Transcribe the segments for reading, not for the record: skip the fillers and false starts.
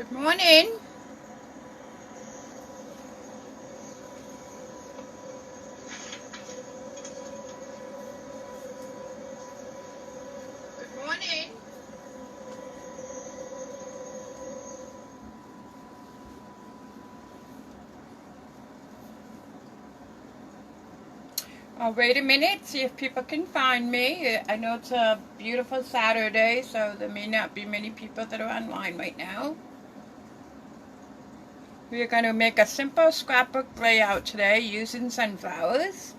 Good morning. Good morning. I'll wait a minute, see if people can find me. I know it's a beautiful Saturday, so there may not be many people that are online right now. We are going to make a simple scrapbook layout today using sunflowers.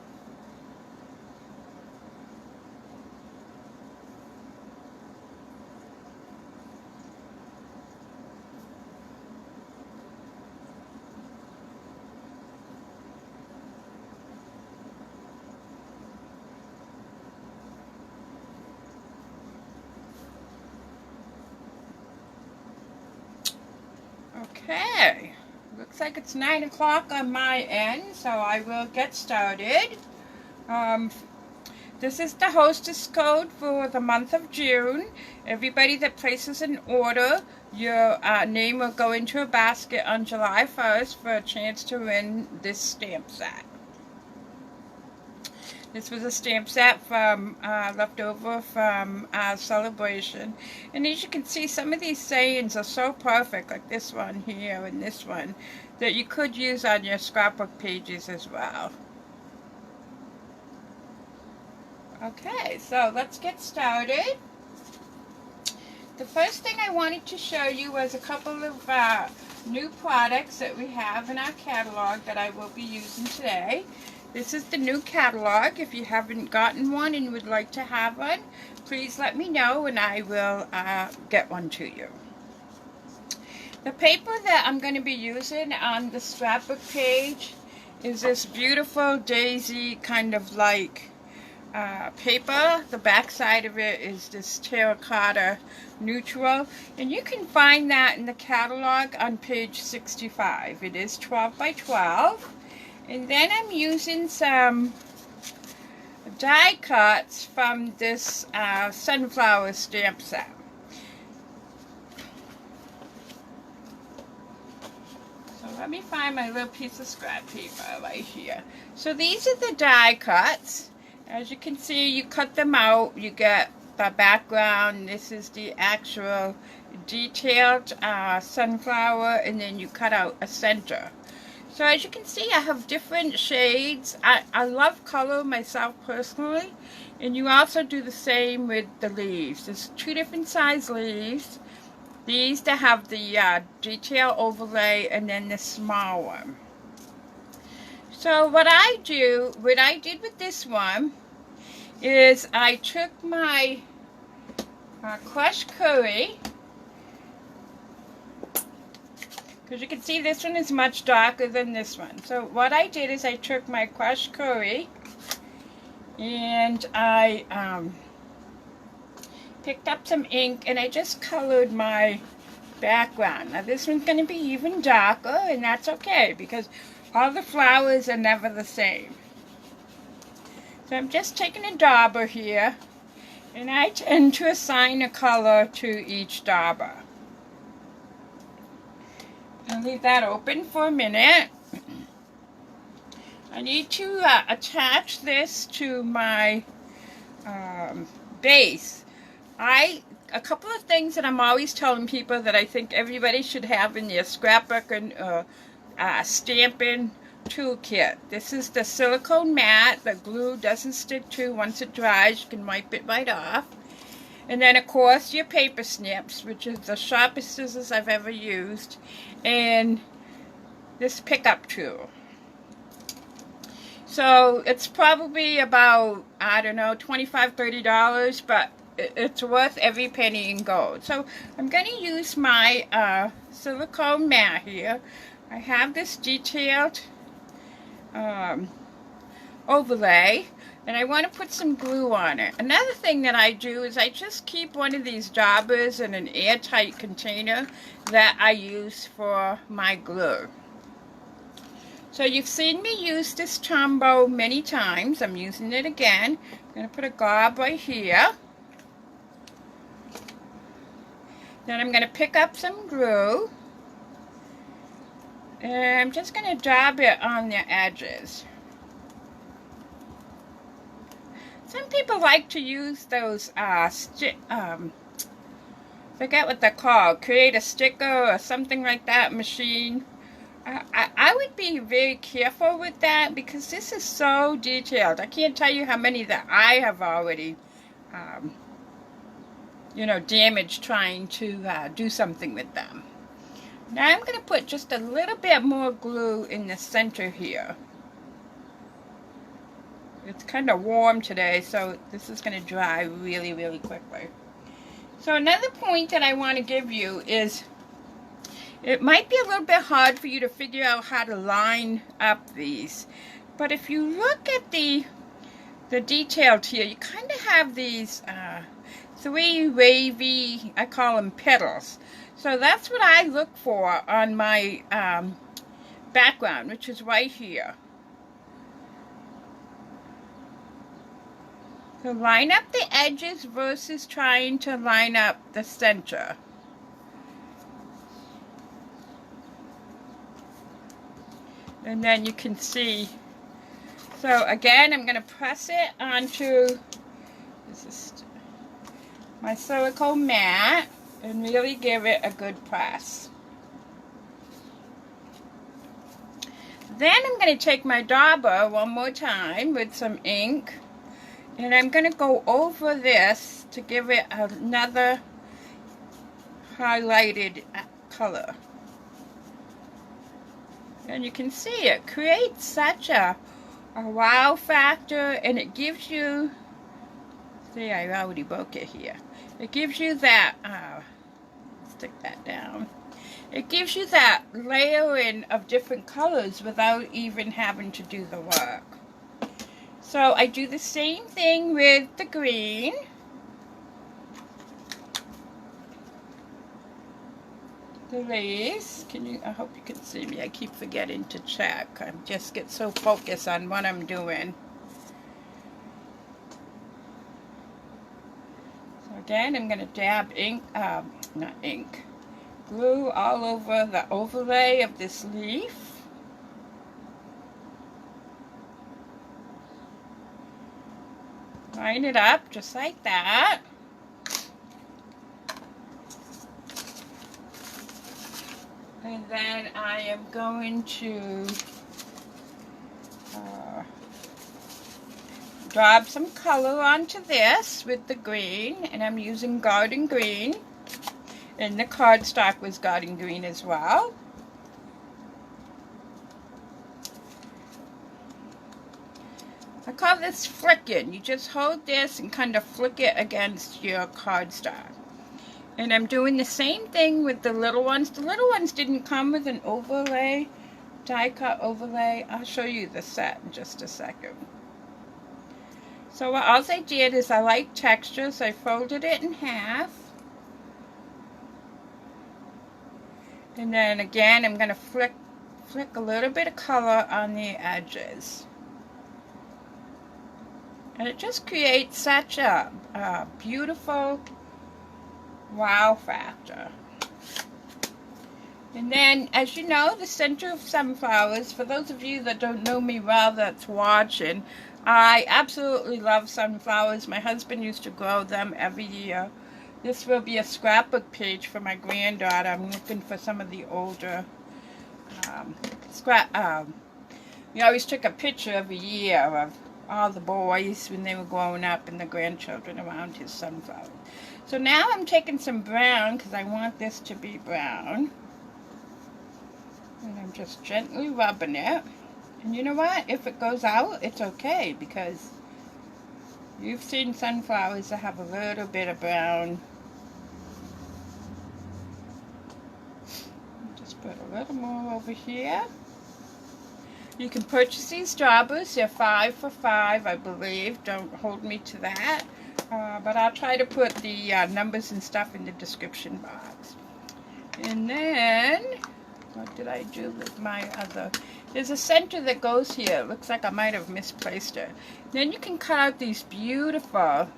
Okay, looks like it's 9 o'clock on my end, so I will get started. This is the hostess code for the month of June. Everybody that places an order, your name will go into a basket on July 1st for a chance to win this stamp set. This was a stamp set from left over from our celebration. And as you can see, some of these sayings are so perfect, like this one here and this one, that you could use on your scrapbook pages as well. Okay, so let's get started. The first thing I wanted to show you was a couple of new products that we have in our catalog that I will be using today. This is the new catalog. If you haven't gotten one and would like to have one, please let me know and I will get one to you. The paper that I'm going to be using on the scrapbook page is this beautiful daisy kind of like paper. The back side of it is this terracotta neutral, and you can find that in the catalog on page 65. It is 12 by 12. And then I'm using some die cuts from this sunflower stamp set. So let me find my little piece of scrap paper right here. So these are the die cuts. As you can see, you cut them out, you get the background. This is the actual detailed sunflower, and then you cut out a center. So as you can see, I have different shades. I love color myself personally, and you also do the same with the leaves. There's two different size leaves. These that have the detail overlay, and then the small one. So what I did with this one is I took my crushed curry. Because you can see this one is much darker than this one. So what I did is I took my crushed curry and I picked up some ink and I just colored my background. Now this one's going to be even darker, and that's okay because all the flowers are never the same. So I'm just taking a dauber here, and I tend to assign a color to each dauber. I'll leave that open for a minute. I need to attach this to my base. A couple of things that I'm always telling people that I think everybody should have in their scrapbook and stamping toolkit. This is the silicone mat that glue doesn't stick to. Once it dries, you can wipe it right off. And then, of course, your paper snips, which is the sharpest scissors I've ever used, and this pickup tool. So it's probably about, I don't know, $25, $30, but it's worth every penny in gold. So I'm going to use my silicone mat here. I have this detailed overlay, and I want to put some glue on it. Another thing that I do is I just keep one of these daubers in an airtight container that I use for my glue. So you've seen me use this Tombow many times. I'm using it again. I'm going to put a gob right here. Then I'm going to pick up some glue. And I'm just going to dab it on the edges. Some people like to use those, forget what they're called, create a sticker or something like that machine. I would be very careful with that because this is so detailed. I can't tell you how many that I have already, you know, damaged trying to do something with them. Now I'm going to put just a little bit more glue in the center here. It's kind of warm today, so this is going to dry really, really quickly. So another point that I want to give you is it might be a little bit hard for you to figure out how to line up these. But if you look at the details here, you kind of have these 3 wavy, I call them petals. So that's what I look for on my background, which is right here. So line up the edges versus trying to line up the center. And then you can see. So again, I'm going to press it onto my silicone mat and really give it a good press. Then I'm going to take my dauber one more time with some ink. And I'm going to go over this to give it another highlighted color. And you can see it creates such a wow factor, and it gives you, see, I already broke it here. It gives you that, stick that down. It gives you that layering of different colors without even having to do the work. So I do the same thing with the green. The leaves. I hope you can see me. I keep forgetting to check. I just get so focused on what I'm doing. So again, I'm going to dab glue all over the overlay of this leaf. Line it up just like that. And then I am going to drop some color onto this with the green, and I'm using garden green, and the cardstock was garden green as well. I call this flicking. You just hold this and kind of flick it against your cardstock. And I'm doing the same thing with the little ones. The little ones didn't come with an overlay, die cut overlay. I'll show you the set in just a second. So what else I did is I like texture, so I folded it in half. And then again, I'm going to flick a little bit of color on the edges. And it just creates such a beautiful wow factor. And then, as you know, the center of sunflowers, for those of you that don't know me well that's watching, I absolutely love sunflowers. My husband used to grow them every year. This will be a scrapbook page for my granddaughter. I'm looking for some of the older we always took a picture every year of all the boys when they were growing up and the grandchildren around his sunflower. So now I'm taking some brown because I want this to be brown. And I'm just gently rubbing it. And you know what? If it goes out, it's okay because you've seen sunflowers that have a little bit of brown. Just put a little more over here. You can purchase these strawberries. They're 5 for $5, I believe. Don't hold me to that. But I'll try to put the numbers and stuff in the description box. And then, what did I do with my other? There's a center that goes here. It looks like I might have misplaced it. Then you can cut out these beautiful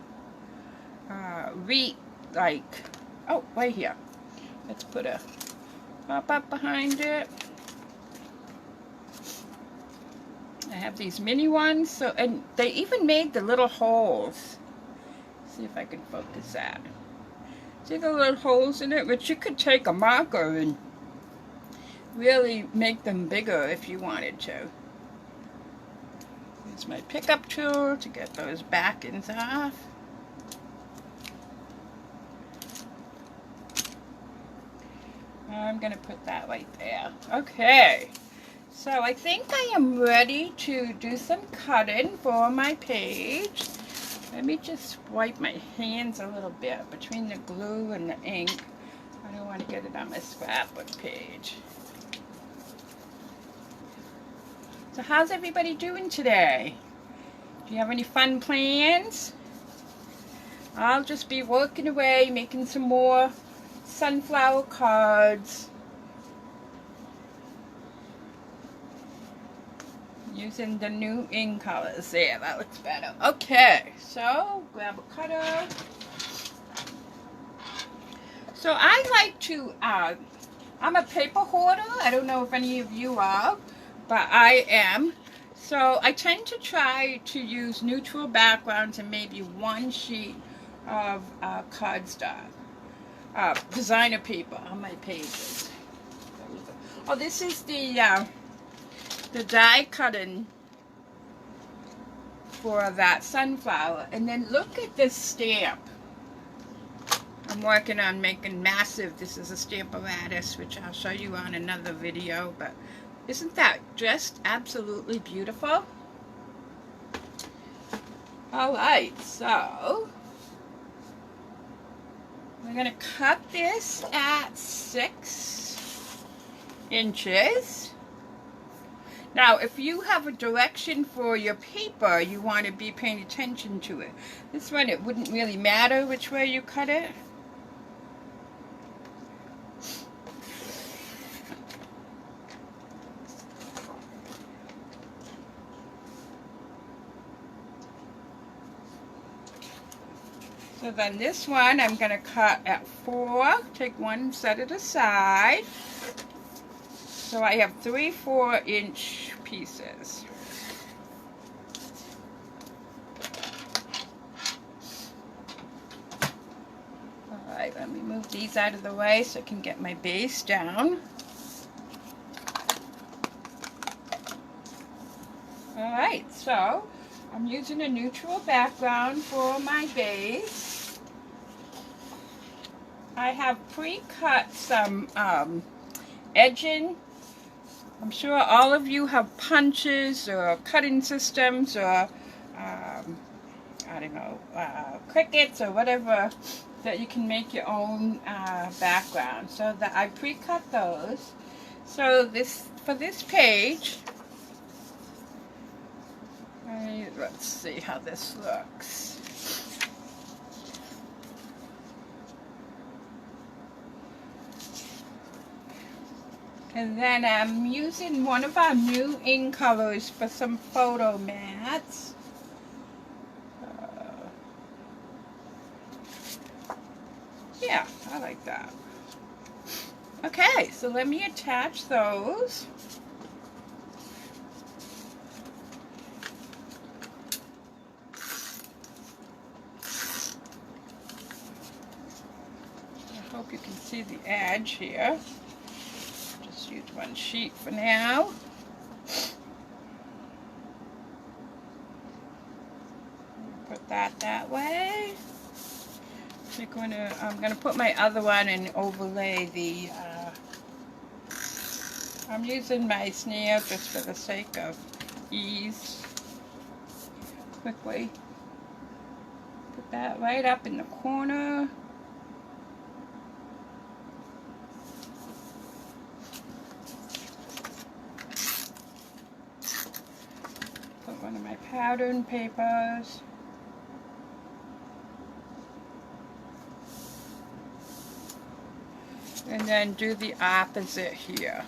oh, right here. Let's put a pop up behind it. I have these mini ones, so, and they even made the little holes. See if I can focus that. See the little holes in it, which you could take a marker and really make them bigger if you wanted to. Here's my pickup tool to get those back ends off. I'm going to put that right there. Okay, so I think I am ready to do some cutting for my page. Let me just wipe my hands a little bit between the glue and the ink. I don't want to get it on my scrapbook page. So how's everybody doing today? Do you have any fun plans? I'll just be working away, making some more sunflower cards. Using the new ink colors. There, that looks better. Okay, so grab a cutter. So I like to, I'm a paper hoarder. I don't know if any of you are, but I am. So I tend to try to use neutral backgrounds and maybe one sheet of cardstock, designer paper on my pages. Oh, this is the die cutting for that sunflower. And then look at this stamp. I'm working on making massive. This is a Stamparatus, which I'll show you on another video, but isn't that just absolutely beautiful? Alright, so we're going to cut this at 6 inches. Now, if you have a direction for your paper, you want to be paying attention to it. This one, it wouldn't really matter which way you cut it. So then this one, I'm going to cut at 4, take one, set it aside. So I have 3 4-inch pieces. Alright, let me move these out of the way so I can get my base down. Alright, so I'm using a neutral background for my base. I have pre-cut some edging. I'm sure all of you have punches or cutting systems or I don't know, crickets or whatever that you can make your own background. So that I pre-cut those. So this, for this page, let's see how this looks. And then I'm using one of our new ink colors for some photo mats. Yeah, I like that. Okay, so let me attach those. I hope you can see the edge here. Just use one sheet for now. Put that way. I'm gonna put my other one and overlay the. I'm using my snail just for the sake of ease. Quickly put that right up in the corner. Put one of my pattern papers. And then do the opposite here.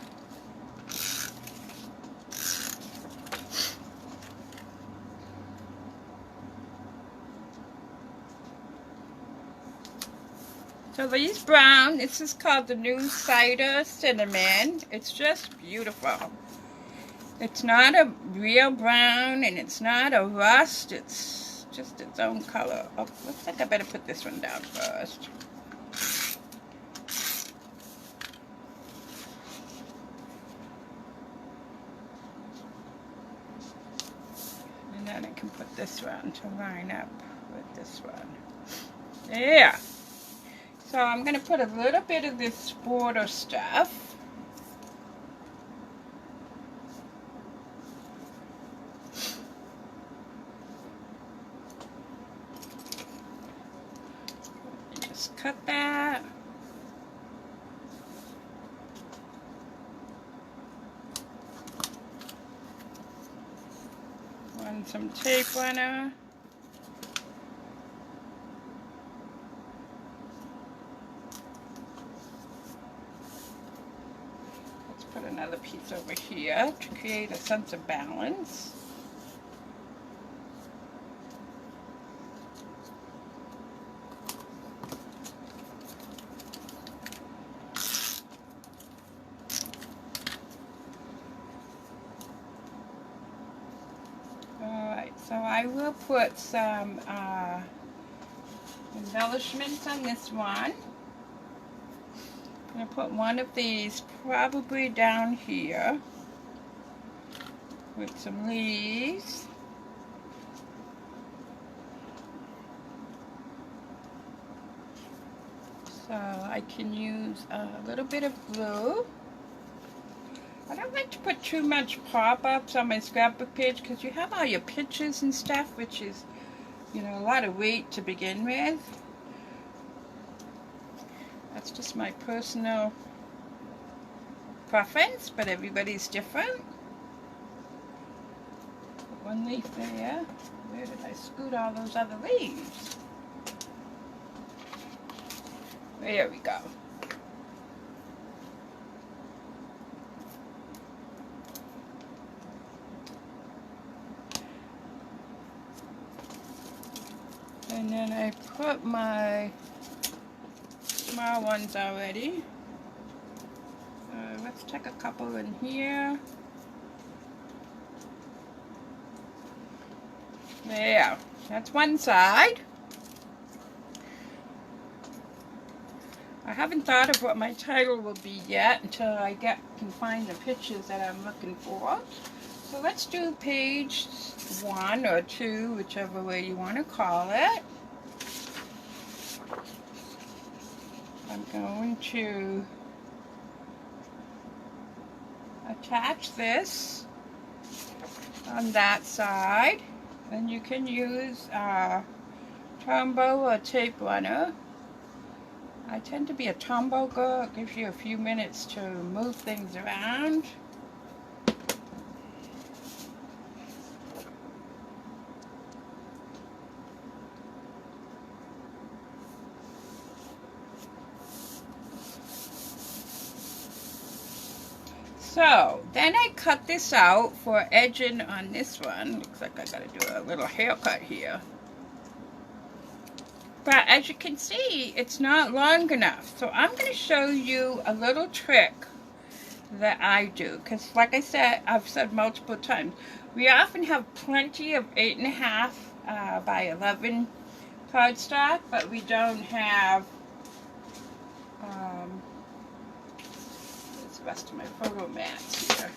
So these brown, this is called the new cider cinnamon. It's just beautiful. It's not a real brown and it's not a rust. It's just its own color. Oh, looks like I better put this one down first. And then I can put this one to line up with this one. There. So I'm going to put a little bit of this border stuff. Just cut that. Run some tape runner. Put another piece over here to create a sense of balance. Alright, so I will put some embellishments on this one. I'm going to put one of these probably down here with some leaves. So I can use a little bit of blue. I don't like to put too much pop-ups on my scrapbook page because you have all your pictures and stuff, which is, you know, a lot of weight to begin with. That's just my personal preference, but everybody's different. Put one leaf there. Where did I scoot all those other leaves? There we go. And then I put my small ones already. Let's take a couple in here. There, that's one side. I haven't thought of what my title will be yet until I can find the pictures that I'm looking for. So let's do page 1 or 2, whichever way you want to call it. I'm going to attach this on that side, and you can use Tombow or tape runner. I tend to be a Tombow girl. It gives you a few minutes to move things around. So then I cut this out for edging on this one. Looks like I gotta do a little haircut here. But as you can see, it's not long enough. So I'm gonna show you a little trick that I do. Because like I said, I've said multiple times, we often have plenty of 8.5 by 11 cardstock, but we don't have the rest of my photo mats here.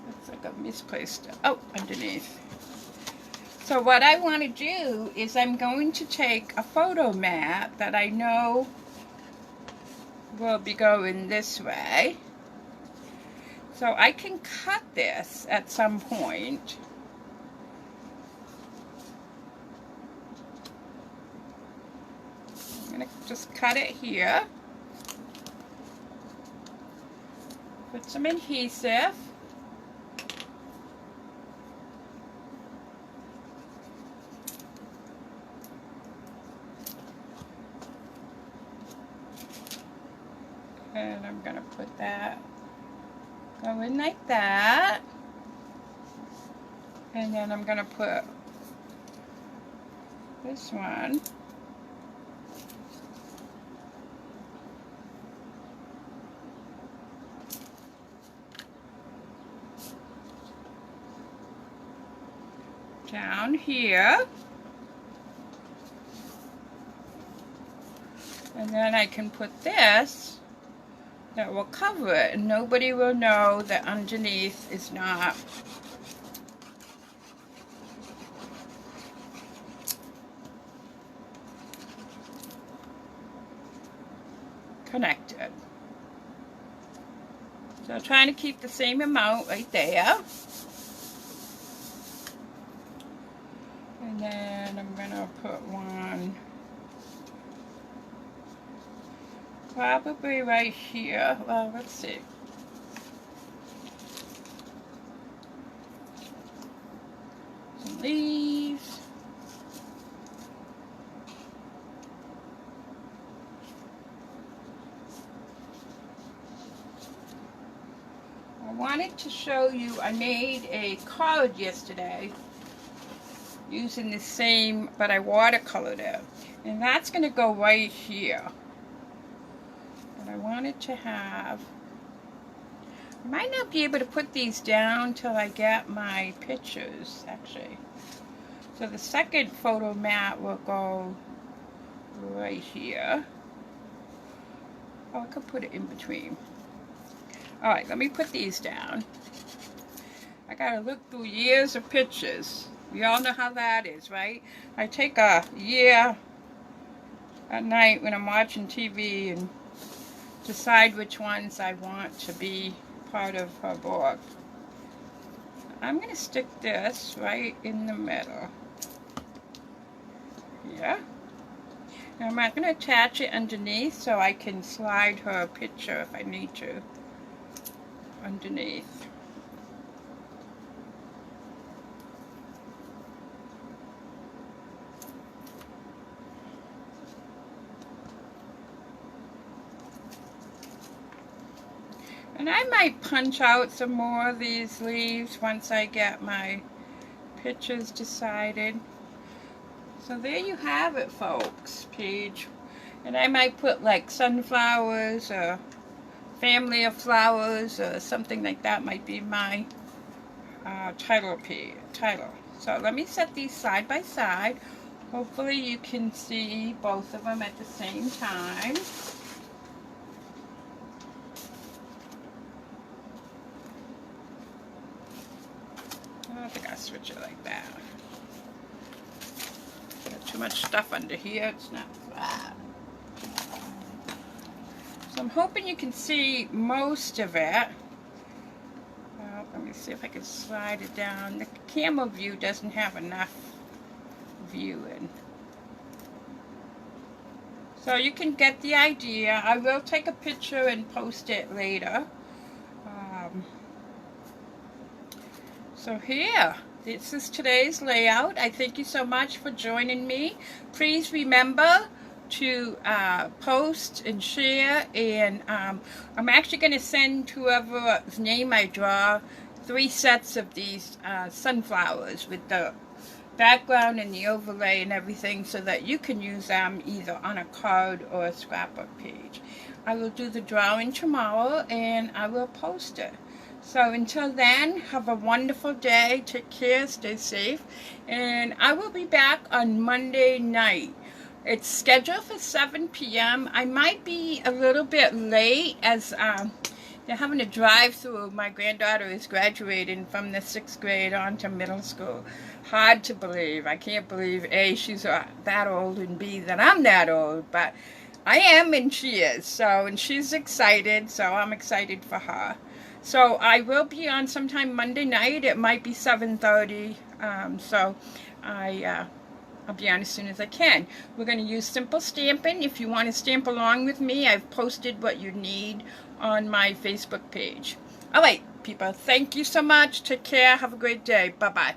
Looks like I've misplaced it. Oh, underneath. So what I want to do is I'm going to take a photo mat that I know will be going this way. So I can cut this at some point. I'm going to just cut it here. Put some adhesive. And I'm going to put that, go in like that. And then I'm going to put this one. down here. And then I can put this that will cover it, and nobody will know that underneath is not connected. So I'm trying to keep the same amount right there. And then I'm gonna put one probably right here. Well, let's see. Some leaves. I wanted to show you, I made a card yesterday using the same, but I watercolored it. And that's going to go right here. But I wanted to have, I might not be able to put these down till I get my pictures, actually. So the second photo mat will go right here. Oh, I could put it in between. Alright, let me put these down. I gotta look through years of pictures. We all know how that is, right? I take a year at night when I'm watching TV and decide which ones I want to be part of her book. I'm gonna stick this right in the middle. Yeah. Now I'm not gonna attach it underneath so I can slide her picture if I need to. Underneath. And I might punch out some more of these leaves once I get my pictures decided. So there you have it, folks, page. And I might put like sunflowers or family of flowers or something like that might be my title. So let me set these side by side. Hopefully you can see both of them at the same time. I don't think I'll switch it like that. Got too much stuff under here. It's not flat. So I'm hoping you can see most of it. Well, let me see if I can slide it down. The camera view doesn't have enough viewing. So you can get the idea. I will take a picture and post it later. So here, this is today's layout. I thank you so much for joining me. Please remember to post and share, and I'm actually going to send whoever's name I draw 3 sets of these sunflowers with the background and the overlay and everything so that you can use them either on a card or a scrapbook page. I will do the drawing tomorrow and I will post it. So until then, have a wonderful day, take care, stay safe, and I will be back on Monday night. It's scheduled for 7 p.m. I might be a little bit late as they're having a drive-through. My granddaughter is graduating from the 6th grade on to middle school. Hard to believe. I can't believe, A, she's that old, and B, that I'm that old. But I am, and she is. So, and she's excited, so I'm excited for her. So I will be on sometime Monday night. It might be 7:30. So I'll be on as soon as I can. We're going to use simple stamping. If you want to stamp along with me, I've posted what you need on my Facebook page. All right, people. Thank you so much. Take care. Have a great day. Bye-bye.